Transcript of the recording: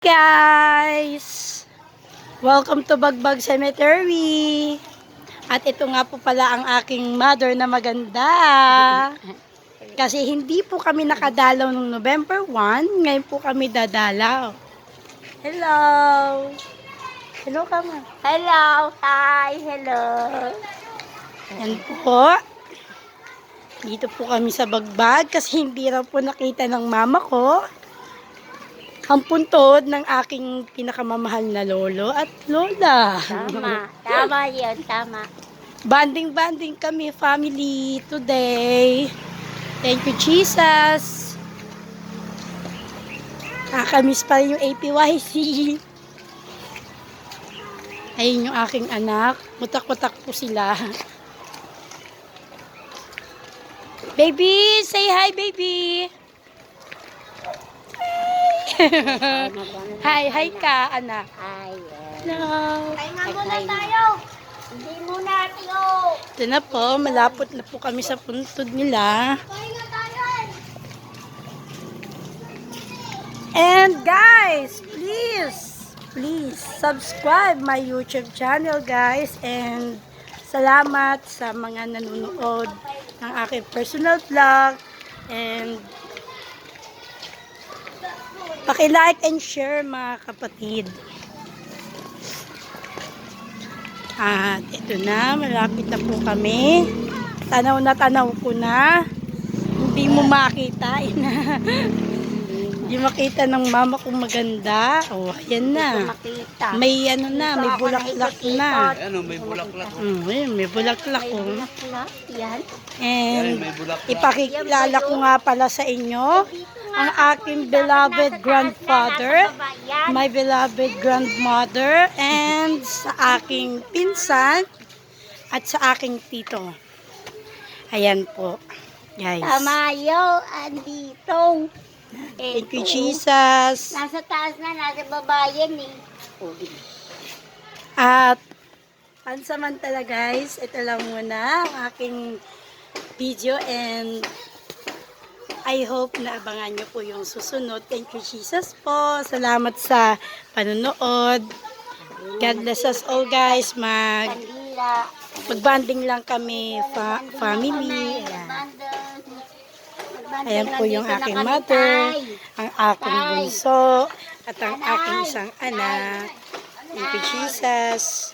Guys! Welcome to Bagbag Cemetery. At ito nga po pala ang aking mother na maganda. Kasi hindi po kami nakadalaw noong November 1. Ngayon po kami dadalaw. Hello! Hello ka ma. Hello! Hi! Hello! Yan po. Dito po kami sa Bagbag kasi hindi raw po nakita ng mama ko ang puntod ng aking pinakamamahal na lolo at lola. Tama. Tama yun. Tama. Banding kami, family, today. Thank you, Jesus. Nakakamiss pa rin yung APYC. Ayun yung aking anak. Mutak-mutak po sila. Baby, say hi, baby. Hi ka, anak. Hi. Hello. Pahinga muna tayo. Hindi muna tayo. Ito na po, malapot na po kami sa puntod nila. Pahinga tayo. And guys, please subscribe my YouTube channel guys. And salamat sa mga nanonood ng aking personal vlog. And paki-like and share mga kapatid. At ito na, malapit na po kami. Tanaw na tanaw ko na. Hindi mo makita. Hindi makita ng mama kong maganda. Oh, ayan na. Makita. May ano na, may bulaklak na. Ano, may bulaklak. Ayun, may bulaklak May oh. bulaklak. Yan. And May bulaklak. ipakikilala ko nga pala sa inyo ang aking beloved grandfather, my beloved grandmother, and sa aking pinsan at sa aking tito. Ayan po, guys. Tama yun. Andito. Thank you, Jesus. Nasa taas na. Nasa baba yan eh. At pansamantala guys, ito lang muna ang aking video and I hope na abangan nyo po yung susunod. Thank you, Jesus po. Salamat sa panonood. God bless us all guys. Kandila. Magbanding lang kami, family. Ayan po yung aking mother, ang aking bunso, at ang aking isang anak. Thank you, Jesus.